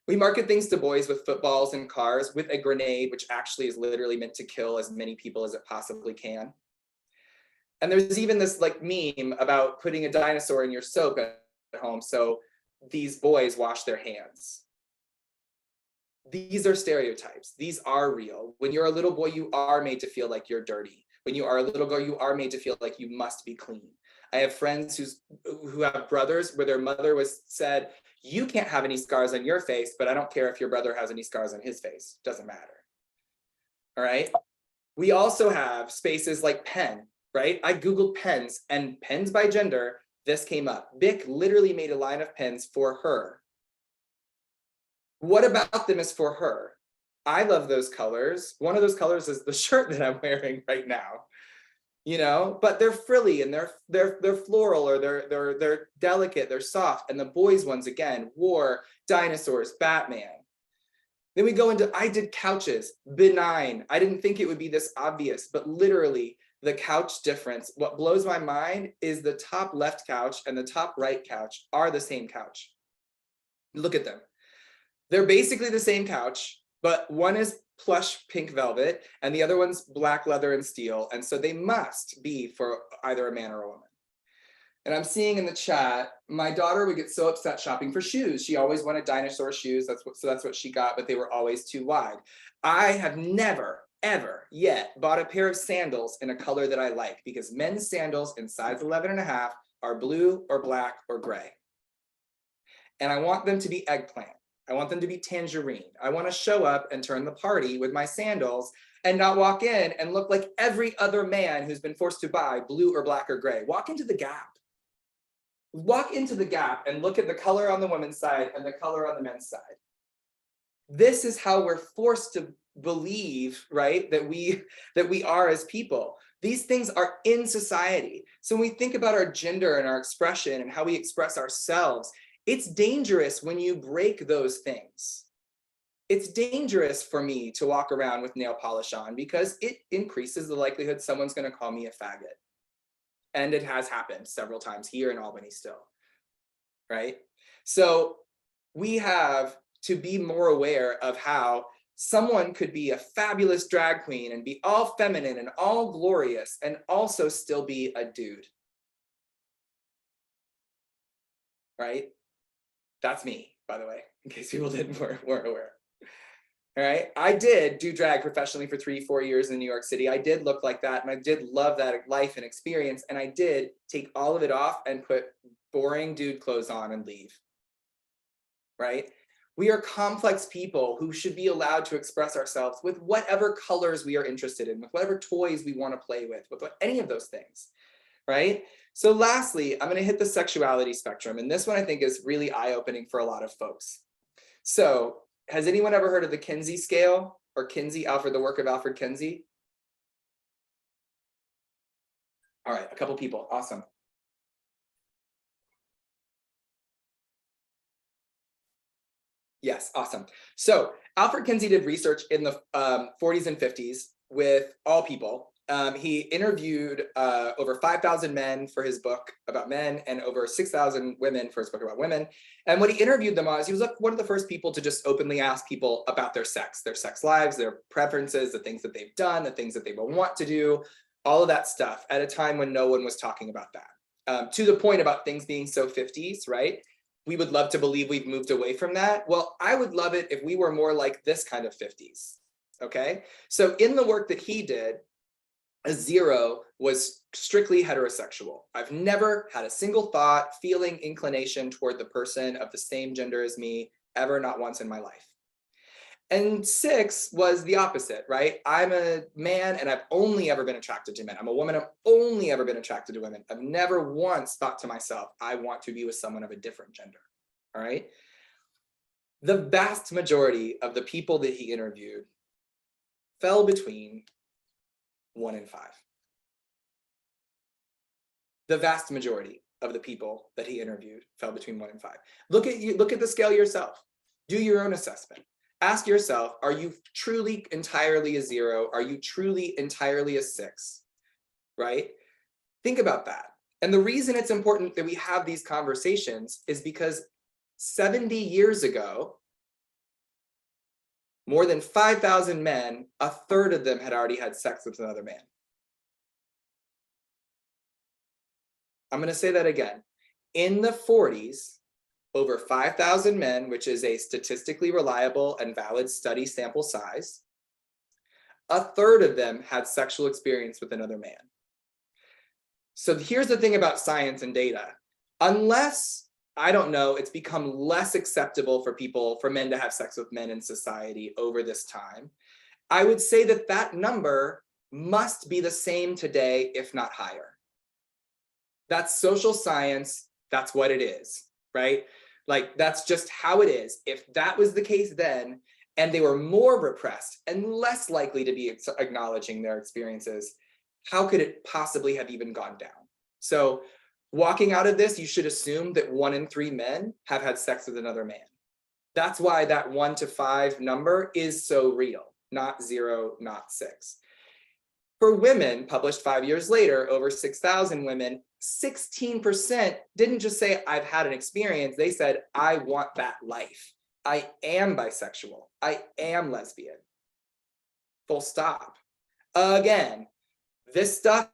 We market things to boys with footballs and cars with a grenade, which actually is literally meant to kill as many people as it possibly can. And there's even this like meme about putting a dinosaur in your soap at home so these boys wash their hands. These are stereotypes. These are real. When you're a little boy, you are made to feel like you're dirty. When you are a little girl, you are made to feel like you must be clean. I have friends who have brothers where their mother was said, you can't have any scars on your face, but I don't care if your brother has any scars on his face. Doesn't matter. All right. We also have spaces like pen, right? I Googled pens and pens by gender. This came up. Bic literally made a line of pens for her. What about them is for her? I love those colors. One of those colors is the shirt that I'm wearing right now, you know, but they're frilly and they're floral, or they're delicate, they're soft. And the boys ones, again, war, dinosaurs, Batman. Then we go into, I did couches, benign. I didn't think it would be this obvious, but literally the couch difference. What blows my mind is the top left couch and the top right couch are the same couch. Look at them. They're basically the same couch, but one is plush pink velvet and the other one's black leather and steel. And so they must be for either a man or a woman. And I'm seeing in the chat, my daughter would get so upset shopping for shoes. She always wanted dinosaur shoes. So that's what she got, but they were always too wide. I have never, ever yet bought a pair of sandals in a color that I like, because men's sandals in size 11.5 are blue or black or gray. And I want them to be eggplant. I want them to be tangerine. I want to show up and turn the party with my sandals and not walk in and look like every other man who's been forced to buy blue or black or gray. Walk into the Gap. Walk into the Gap and look at the color on the women's side and the color on the men's side. This is how we're forced to believe, right, that we are as people. These things are in society. So when we think about our gender and our expression and how we express ourselves, it's dangerous when you break those things. It's dangerous for me to walk around with nail polish on because it increases the likelihood someone's going to call me a faggot. And it has happened several times here in Albany still, right? So we have to be more aware of how someone could be a fabulous drag queen and be all feminine and all glorious and also still be a dude, right? That's me, by the way, in case people weren't aware. All right, I did do drag professionally for 3-4 years in New York City. I did look like that, and I did love that life and experience, and I did take all of it off and put boring dude clothes on and leave, right? We are complex people who should be allowed to express ourselves with whatever colors we are interested in, with whatever toys we want to play with any of those things, right? So lastly, I'm going to hit the sexuality spectrum. And this one I think is really eye-opening for a lot of folks. So has anyone ever heard of the Kinsey scale or Kinsey, the work of Alfred Kinsey? All right, a couple people, awesome. Yes, awesome. So Alfred Kinsey did research in the 40s and 50s with all people. He interviewed over 5,000 men for his book about men and over 6,000 women for his book about women. And what he interviewed them on is he was one of the first people to just openly ask people about their sex lives, their preferences, the things that they've done, the things that they will want to do, all of that stuff at a time when no one was talking about that. To the point about things being so 50s, right? We would love to believe we've moved away from that. Well, I would love it if we were more like this kind of 50s, okay? So in the work that he did, a 0 was strictly heterosexual. I've never had a single thought, feeling, inclination toward the person of the same gender as me ever, not once in my life. And 6 was the opposite, right? I'm a man and I've only ever been attracted to men. I'm a woman, I've only ever been attracted to women. I've never once thought to myself, I want to be with someone of a different gender, all right? The vast majority of the people that he interviewed fell between 1 and 5. The vast majority of the people that he interviewed fell between 1 and 5. Look at the scale yourself. Do your own assessment. Ask yourself, are you truly entirely a 0? Are you truly entirely a 6? Right? Think about that. And the reason it's important that we have these conversations is because 70 years ago, more than 5,000 men, a third of them had already had sex with another man. I'm going to say that again. In the 40s, over 5,000 men, which is a statistically reliable and valid study sample size, a third of them had sexual experience with another man. So here's the thing about science and data. Unless, I don't know, it's become less acceptable for men to have sex with men in society over this time, I would say that that number must be the same today, if not higher. That's social science. That's what it is, right? Like, that's just how it is. If that was the case then, and they were more repressed and less likely to be acknowledging their experiences, how could it possibly have even gone down? So walking out of this, you should assume that 1 in 3 men have had sex with another man. That's why that 1 to 5 number is so real, not 0, not 6. For women, published 5 years later, over 6,000 women, 16% didn't just say, I've had an experience. They said, I want that life. I am bisexual. I am lesbian. Full stop. Again, this stuff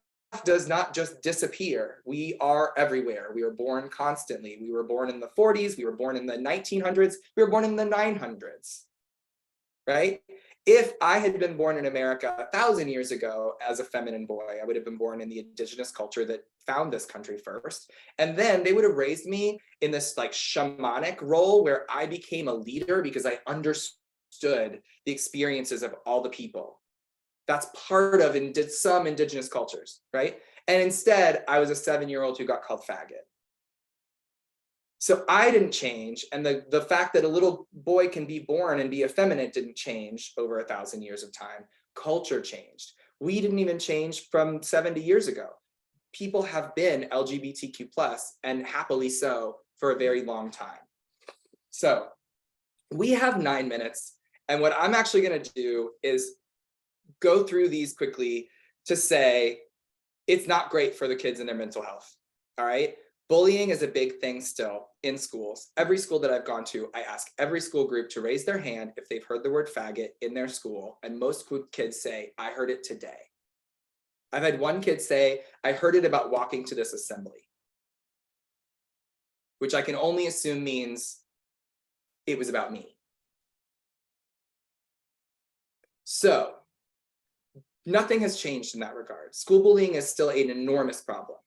does not just disappear. We are everywhere. We were born constantly. We were born in the 40s. We were born in the 1900s. We were born in the 900s, right? If I had been born in America 1,000 years ago as a feminine boy, I would have been born in the indigenous culture that found this country first. And then they would have raised me in this like shamanic role where I became a leader because I understood the experiences of all the people. That's part of some indigenous cultures, right? And instead, I was a 7-year-old who got called faggot. So I didn't change, and the fact that a little boy can be born and be effeminate didn't change over 1,000 years of time. Culture changed. We didn't even change from 70 years ago. People have been LGBTQ+, and happily so, for a very long time. So we have 9 minutes, and what I'm actually going to do is go through these quickly to say it's not great for the kids and their mental health, all right? Bullying is a big thing still in schools. Every school that I've gone to, I ask every school group to raise their hand if they've heard the word faggot in their school, and most kids say, I heard it today. I've had one kid say, I heard it about walking to this assembly, which I can only assume means it was about me. So nothing has changed in that regard. School bullying is still an enormous problem.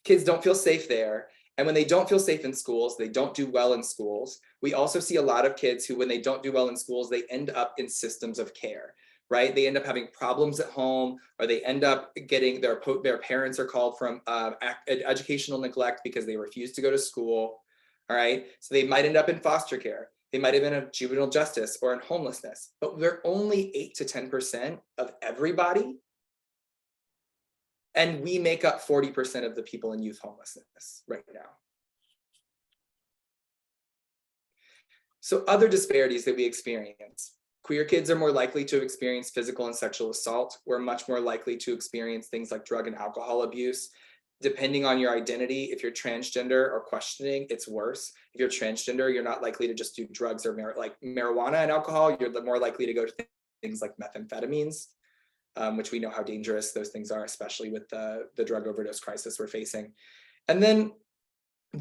Kids don't feel safe there. And when they don't feel safe in schools, they don't do well in schools. We also see a lot of kids who, when they don't do well in schools, they end up in systems of care, right? They end up having problems at home, or they end up getting their parents are called from educational neglect because they refuse to go to school, all right? So they might end up in foster care. They might have been in juvenile justice or in homelessness, but they're only 8 to 10% of everybody. And we make up 40% of the people in youth homelessness right now. So other disparities that we experience. Queer kids are more likely to experience physical and sexual assault. We're much more likely to experience things like drug and alcohol abuse. Depending on your identity, if you're transgender or questioning, it's worse. If you're transgender, you're not likely to just do drugs or like marijuana and alcohol. You're more likely to go to things like methamphetamines, which we know how dangerous those things are, especially with the drug overdose crisis we're facing. And then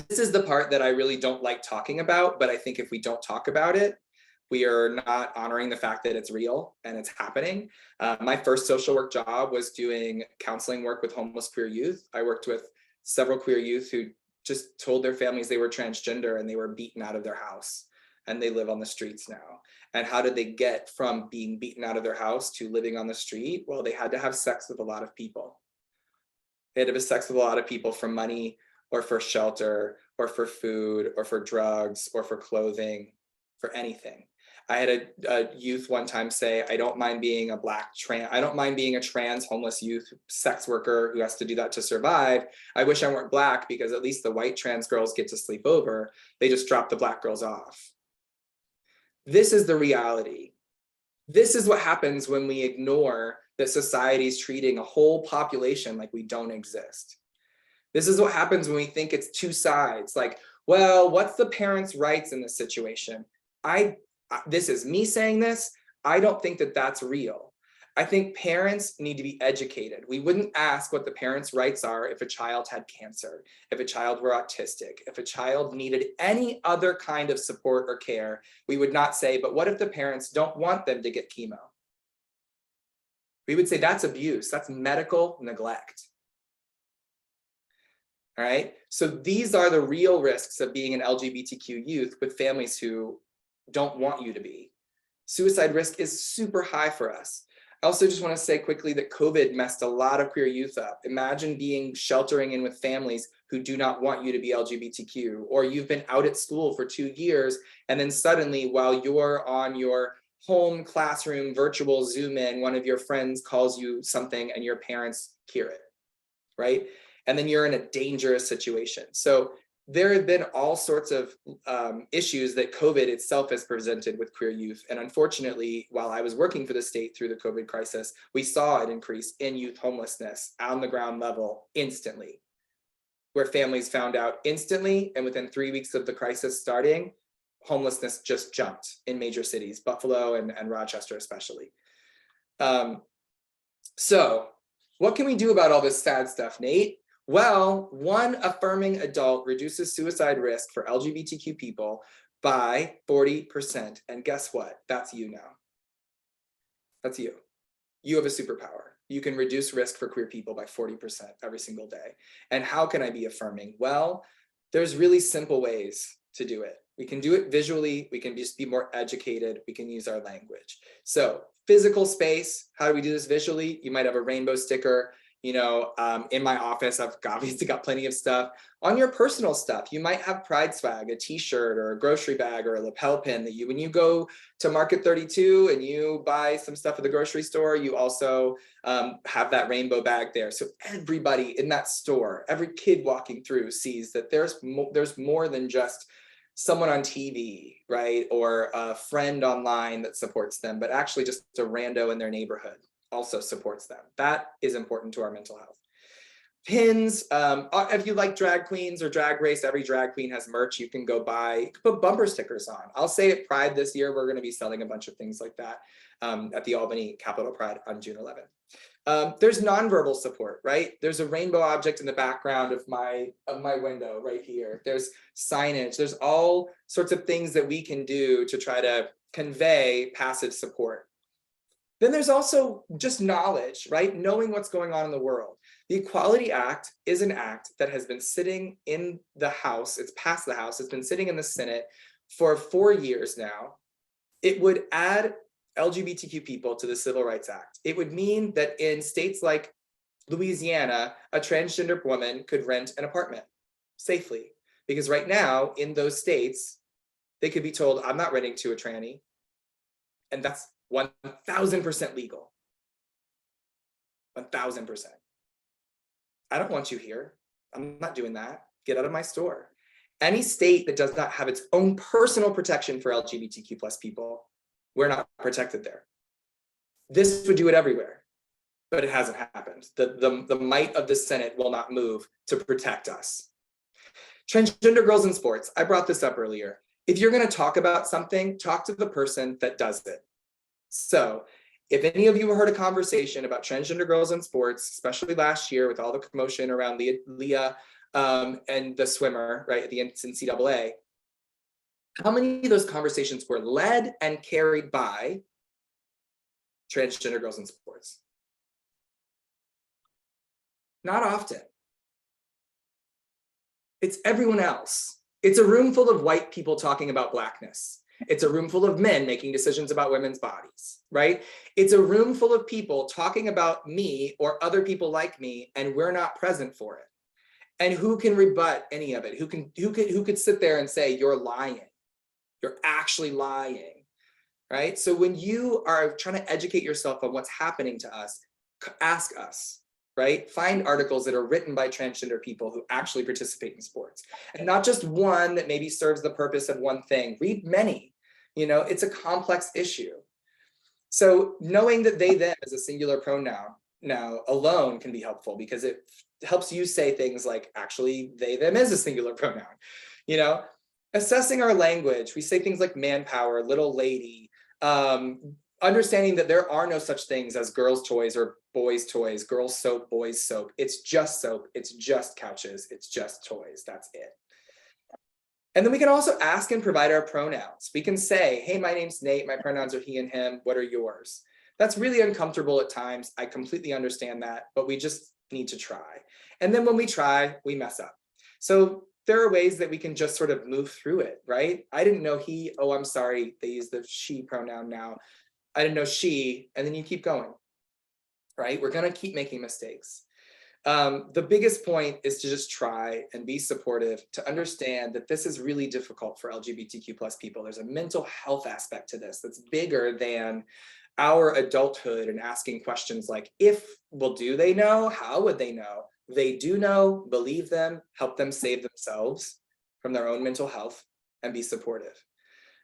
this is the part that I really don't like talking about, but I think if we don't talk about it, we are not honoring the fact that it's real and it's happening. My first social work job was doing counseling work with homeless queer youth. I worked with several queer youth who just told their families they were transgender and they were beaten out of their house, and they live on the streets now. And how did they get from being beaten out of their house to living on the street? Well, they had to have sex with a lot of people. They had to have sex with a lot of people for money or for shelter or for food or for drugs or for clothing, for anything. I had a youth one time say, I don't mind being a trans homeless youth sex worker who has to do that to survive. I wish I weren't Black because at least the white trans girls get to sleep over. They just drop the Black girls off. This is the reality. This is what happens when we ignore that society is treating a whole population like we don't exist. This is what happens when we think it's two sides. Like, well, what's the parents' rights in this situation? This is me saying this. I don't think that that's real. I think parents need to be educated. We wouldn't ask what the parents' rights are if a child had cancer, if a child were autistic, if a child needed any other kind of support or care. We would not say, but what if the parents don't want them to get chemo? We would say that's abuse, that's medical neglect. All right, so these are the real risks of being an LGBTQ youth with families who don't want you to be. Suicide risk is super high for us. I also just want to say quickly that COVID messed a lot of queer youth up. Imagine sheltering in with families who do not want you to be LGBTQ, or you've been out at school for 2 years, and then suddenly while you're on your home classroom virtual Zoom in, one of your friends calls you something and your parents hear it, right? And then you're in a dangerous situation. So there have been all sorts of issues that COVID itself has presented with queer youth. And unfortunately, while I was working for the state through the COVID crisis, we saw an increase in youth homelessness on the ground level instantly, where families found out instantly, and within 3 weeks of the crisis starting, homelessness just jumped in major cities, Buffalo and Rochester especially. So what can we do about all this sad stuff, Nate? Well, one affirming adult reduces suicide risk for LGBTQ people by 40%. And guess what? That's you now. That's you. You have a superpower. You can reduce risk for queer people by 40% every single day. And how can I be affirming? Well, there's really simple ways to do it. We can do it visually. We can just be more educated. We can use our language. So physical space, how do we do this visually? You might have a rainbow sticker. You know, in my office, I've obviously got plenty of stuff. On your personal stuff, you might have pride swag, a t-shirt or a grocery bag or a lapel pin that when you go to Market 32 and you buy some stuff at the grocery store, you also have that rainbow bag there. So everybody in that store, every kid walking through sees that there's more than just someone on TV, right? Or a friend online that supports them, but actually just a rando in their neighborhood also supports them. That is important to our mental health. Pins, if you like drag queens or drag race, every drag queen has merch you can go buy. You can put bumper stickers on. I'll say at Pride this year, we're going to be selling a bunch of things like that at the Albany Capitol Pride on June 11th. There's nonverbal support, right? There's a rainbow object in the background of my window right here. There's signage. There's all sorts of things that we can do to try to convey passive support. Then there's also just knowledge, right? Knowing what's going on in the world. The Equality Act is an act that has been sitting in the House. It's passed the House. It's been sitting in the Senate for 4 years now. It would add LGBTQ people to the Civil Rights Act. It would mean that in states like Louisiana, a transgender woman could rent an apartment safely. Because right now in those states, they could be told, I'm not renting to a tranny. And that's 1000% legal. 1000%. I don't want you here. I'm not doing that. Get out of my store. Any state that does not have its own personal protection for LGBTQ plus people, we're not protected there. This would do it everywhere, but it hasn't happened. The might of the Senate will not move to protect us. Transgender girls in sports. I brought this up earlier. If you're going to talk about something, talk to the person that does it. So if any of you heard a conversation about transgender girls in sports, especially last year with all the commotion around Leah and the swimmer, right, at the NCAA, how many of those conversations were led and carried by transgender girls in sports? Not often. It's everyone else. It's a room full of white people talking about Blackness. It's a room full of men making decisions about women's bodies, right? It's a room full of people talking about me or other people like me, and we're not present for it. And who can rebut any of it? Who could sit there and say, you're lying? You're actually lying, right? So when you are trying to educate yourself on what's happening to us, ask us, right? Find articles that are written by transgender people who actually participate in sports, and not just one that maybe serves the purpose of one thing. Read many. You know, it's a complex issue. So knowing that they, them is a singular pronoun now alone can be helpful, because it helps you say things like, actually, they, them is a singular pronoun. You know, assessing our language, we say things like manpower, little lady, understanding that there are no such things as girls' toys or boys' toys, girls' soap, boys' soap. It's just soap. It's just couches. It's just toys. That's it. And then we can also ask and provide our pronouns. We can say, hey, my name's Nate. My pronouns are he and him. What are yours? That's really uncomfortable at times. I completely understand that, but we just need to try. And then when we try, we mess up. So there are ways that we can just sort of move through it, right? I didn't know he, oh, I'm sorry. They use the she pronoun now. I didn't know she, and then you keep going, right? We're gonna keep making mistakes. The biggest point is to just try and be supportive, to understand that this is really difficult for LGBTQ plus people. There's a mental health aspect to this that's bigger than our adulthood and asking questions like, do they know? How would they know? They do know, believe them, help them save themselves from their own mental health and be supportive.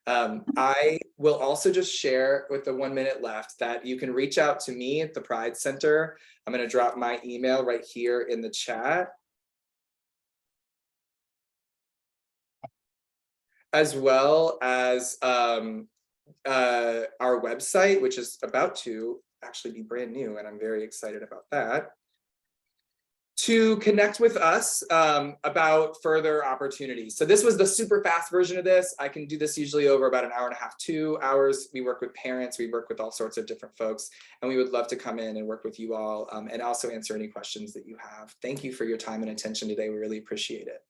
I will also just share with the 1 minute left that you can reach out to me at the Pride Center. I'm going to drop my email right here in the chat. As well as our website, which is about to actually be brand new, and I'm very excited about that. To connect with us about further opportunities. So this was the super fast version of this. I can do this usually over about an hour and a half, 2 hours. We work with parents, we work with all sorts of different folks, and we would love to come in and work with you all and also answer any questions that you have. Thank you for your time and attention today. We really appreciate it.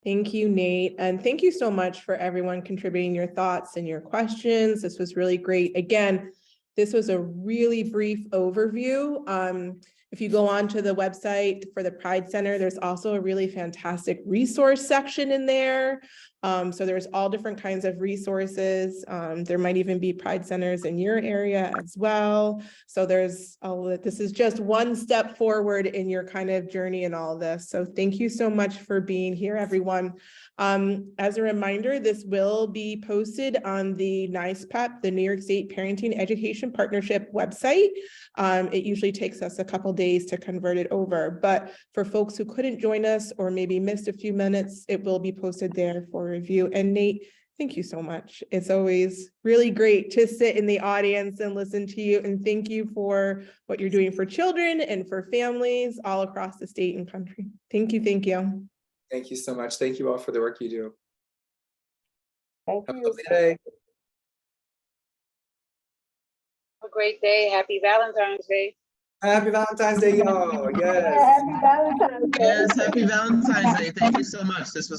Thank you, Nate. And thank you so much for everyone contributing your thoughts and your questions. This was really great. Again, this was a really brief overview. If you go onto the website for the Pride Center, there's also a really fantastic resource section in there. So there's all different kinds of resources. There might even be Pride Centers in your area as well. So this is just one step forward in your kind of journey in all this. So thank you so much for being here, everyone. As a reminder, this will be posted on the NYSPAP, the New York State Parenting Education Partnership website. It usually takes us a couple days to convert it over, but for folks who couldn't join us or maybe missed a few minutes, it will be posted there for review. And Nate, thank you so much. It's always really great to sit in the audience and listen to you. And thank you for what you're doing for children and for families all across the state and country. Thank you. Thank you. Thank you so much. Thank you all for the work you do. Thank Have a you. lovely day. Have a great day. Happy Valentine's Day. Happy Valentine's Day, y'all. Yes. Happy Valentine's Day. Yes, happy Valentine's Day. Thank you so much. This was